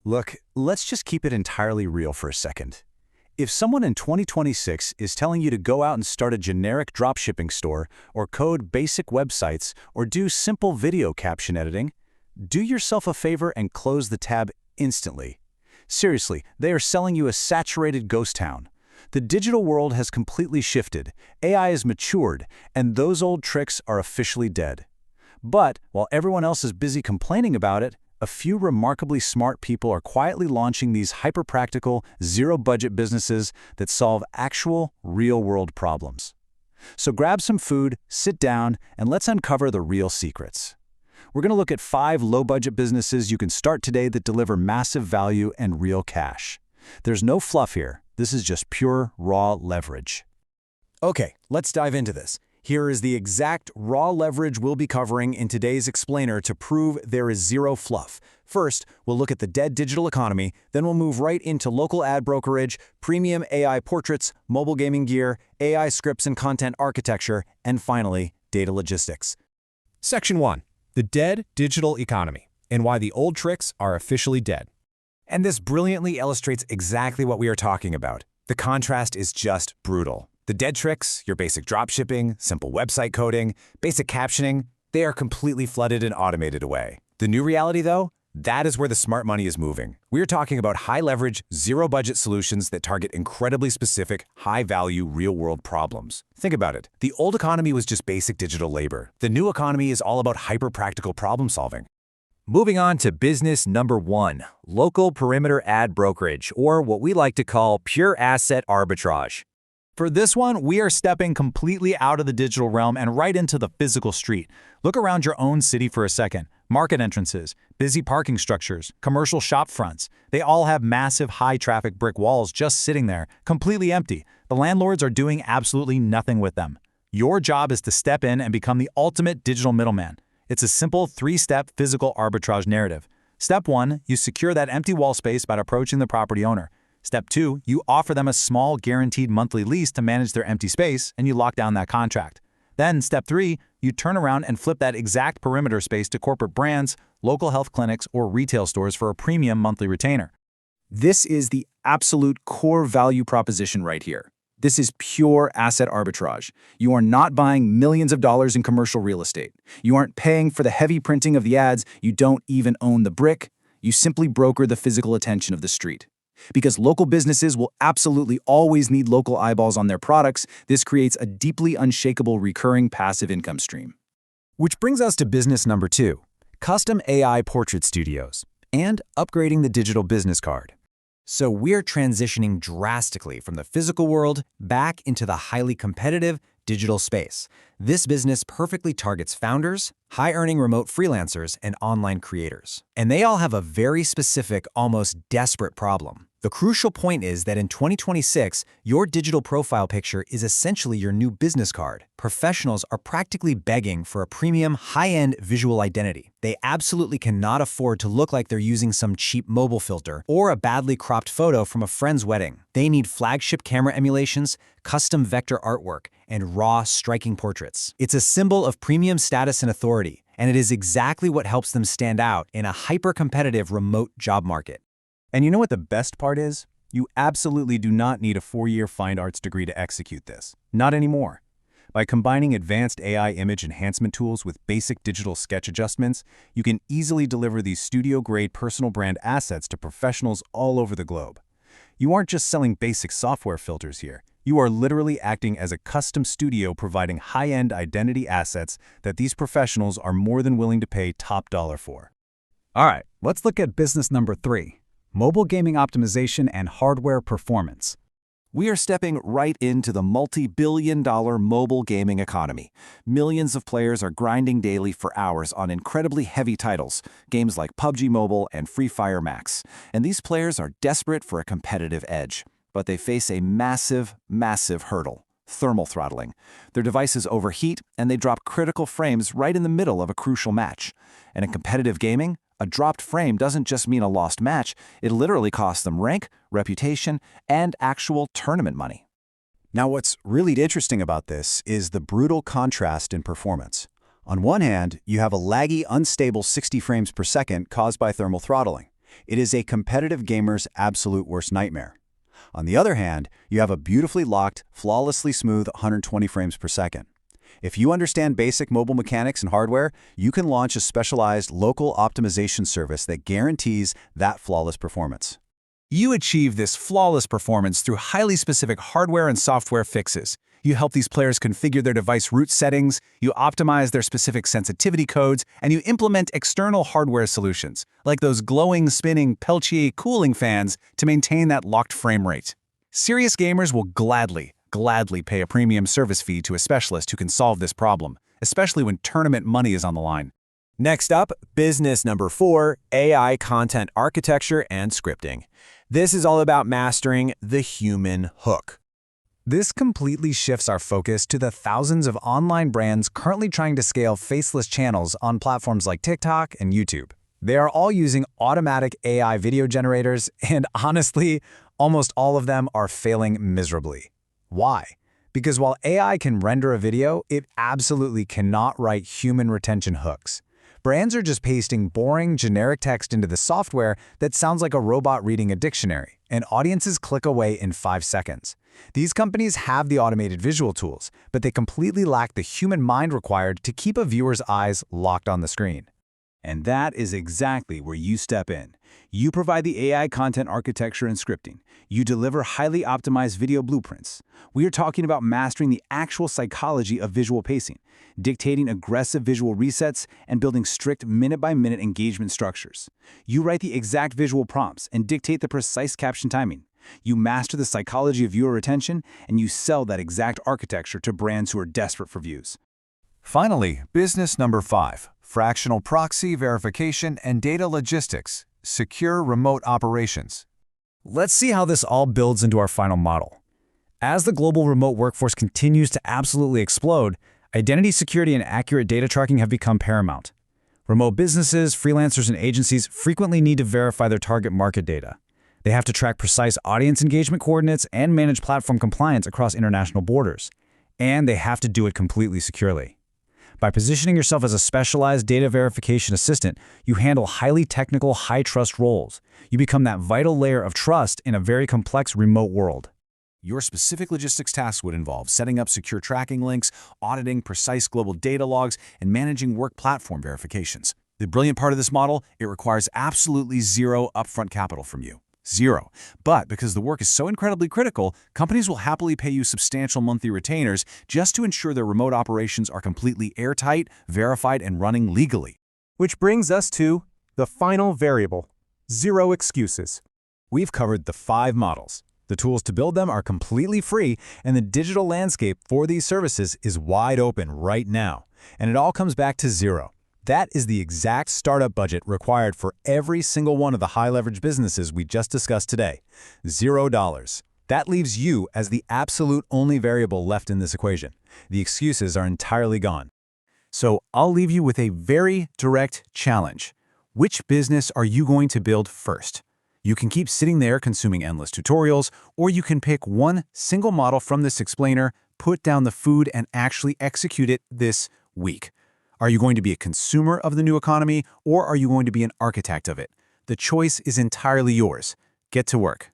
Look, let's just keep it entirely real for a second. If someone in 2026 is telling you to go out and start a generic dropshipping store, or code basic websites, or do simple video caption editing, do yourself a favor and close the tab instantly. Seriously, they are selling you a saturated ghost town. The digital world has completely shifted, AI has matured, and those old tricks are officially dead. But while everyone else is busy complaining about it, a few remarkably smart people are quietly launching these hyper-practical, zero-budget businesses that solve actual, real-world problems. So grab some food, sit down, and let's uncover the real secrets. We're going to look at 5 low-budget businesses you can start today that deliver massive value and real cash. There's no fluff here. This is just pure, raw leverage. Okay, let's dive into this. Here is the exact raw leverage we'll be covering in today's explainer to prove there is zero fluff. First, we'll look at the dead digital economy, then we'll move right into local ad brokerage, premium AI portraits, mobile gaming gear, AI scripts and content architecture, and finally, data logistics. Section 1. The dead digital economy, and why the old tricks are officially dead. And this brilliantly illustrates exactly what we are talking about. The contrast is just brutal. The dead tricks, your basic dropshipping, simple website coding, basic captioning, they are completely flooded and automated away. The new reality, though, that is where the smart money is moving. We are talking about high-leverage, zero-budget solutions that target incredibly specific, high-value, real-world problems. Think about it. The old economy was just basic digital labor. The new economy is all about hyper-practical problem-solving. Moving on to business number 1, local perimeter ad brokerage, or what we like to call pure asset arbitrage. For this one, we are stepping completely out of the digital realm and right into the physical street. Look around your own city for a second. Market entrances, busy parking structures, commercial shop fronts. They all have massive high-traffic brick walls just sitting there, completely empty. The landlords are doing absolutely nothing with them. Your job is to step in and become the ultimate digital middleman. It's a simple 3-step physical arbitrage narrative. Step 1, you secure that empty wall space by approaching the property owner. Step 2, you offer them a small guaranteed monthly lease to manage their empty space, and you lock down that contract. Then, Step 3, you turn around and flip that exact perimeter space to corporate brands, local health clinics, or retail stores for a premium monthly retainer. This is the absolute core value proposition right here. This is pure asset arbitrage. You are not buying millions of dollars in commercial real estate. You aren't paying for the heavy printing of the ads. You don't even own the brick. You simply broker the physical attention of the street. Because local businesses will absolutely always need local eyeballs on their products, this creates a deeply unshakable recurring passive income stream. Which brings us to business number 2, custom AI portrait studios and upgrading the digital business card. So we're transitioning drastically from the physical world back into the highly competitive digital space. This business perfectly targets founders, high-earning remote freelancers, and online creators. And they all have a very specific, almost desperate problem. The crucial point is that in 2026, your digital profile picture is essentially your new business card. Professionals are practically begging for a premium, high-end visual identity. They absolutely cannot afford to look like they're using some cheap mobile filter or a badly cropped photo from a friend's wedding. They need flagship camera emulations, custom vector artwork, and raw, striking portraits. It's a symbol of premium status and authority, and it is exactly what helps them stand out in a hyper-competitive remote job market. And you know what the best part is? You absolutely do not need a 4-year fine arts degree to execute this. Not anymore. By combining advanced AI image enhancement tools with basic digital sketch adjustments, you can easily deliver these studio-grade personal brand assets to professionals all over the globe. You aren't just selling basic software filters here. You are literally acting as a custom studio providing high-end identity assets that these professionals are more than willing to pay top dollar for. All right, let's look at business number 3. Mobile gaming optimization and hardware performance. We are stepping right into the multi-billion-dollar mobile gaming economy. Millions of players are grinding daily for hours on incredibly heavy titles, games like PUBG Mobile and Free Fire Max. And these players are desperate for a competitive edge. But they face a massive, massive hurdle: thermal throttling. Their devices overheat, and they drop critical frames right in the middle of a crucial match. And in competitive gaming, a dropped frame doesn't just mean a lost match, it literally costs them rank, reputation, and actual tournament money. Now, what's really interesting about this is the brutal contrast in performance. On one hand, you have a laggy, unstable 60 frames per second caused by thermal throttling. It is a competitive gamer's absolute worst nightmare. On the other hand, you have a beautifully locked, flawlessly smooth 120 frames per second. If you understand basic mobile mechanics and hardware, you can launch a specialized local optimization service that guarantees that flawless performance. You achieve this flawless performance through highly specific hardware and software fixes. You help these players configure their device root settings, you optimize their specific sensitivity codes, and you implement external hardware solutions, like those glowing, spinning Peltier cooling fans to maintain that locked frame rate. Serious gamers will gladly pay a premium service fee to a specialist who can solve this problem, especially when tournament money is on the line. Next up, business number 4, AI content architecture and scripting. This is all about mastering the human hook. This completely shifts our focus to the thousands of online brands currently trying to scale faceless channels on platforms like TikTok and YouTube. They are all using automatic AI video generators, and honestly, almost all of them are failing miserably. Why? Because while AI can render a video, it absolutely cannot write human retention hooks. Brands are just pasting boring, generic text into the software that sounds like a robot reading a dictionary, and audiences click away in 5 seconds. These companies have the automated visual tools, but they completely lack the human mind required to keep a viewer's eyes locked on the screen. And that is exactly where you step in. You provide the AI content architecture and scripting. You deliver highly optimized video blueprints. We are talking about mastering the actual psychology of visual pacing, dictating aggressive visual resets, and building strict minute-by-minute engagement structures. You write the exact visual prompts and dictate the precise caption timing. You master the psychology of viewer retention, and you sell that exact architecture to brands who are desperate for views. Finally, business number 5, fractional proxy verification and data logistics, secure remote operations. Let's see how this all builds into our final model. As the global remote workforce continues to absolutely explode, identity security and accurate data tracking have become paramount. Remote businesses, freelancers, and agencies frequently need to verify their target market data. They have to track precise audience engagement coordinates and manage platform compliance across international borders. And they have to do it completely securely. By positioning yourself as a specialized data verification assistant, you handle highly technical, high-trust roles. You become that vital layer of trust in a very complex remote world. Your specific logistics tasks would involve setting up secure tracking links, auditing precise global data logs, and managing work platform verifications. The brilliant part of this model, it requires absolutely zero upfront capital from you. Zero. But because the work is so incredibly critical, companies will happily pay you substantial monthly retainers just to ensure their remote operations are completely airtight, verified, and running legally. Which brings us to the final variable, zero excuses. We've covered the 5 models. The tools to build them are completely free, and the digital landscape for these services is wide open right now. And it all comes back to zero. That is the exact startup budget required for every single one of the high-leverage businesses we just discussed today. $0. That leaves you as the absolute only variable left in this equation. The excuses are entirely gone. So I'll leave you with a very direct challenge. Which business are you going to build first? You can keep sitting there consuming endless tutorials, or you can pick one single model from this explainer, put down the food, and actually execute it this week. Are you going to be a consumer of the new economy, or are you going to be an architect of it? The choice is entirely yours. Get to work.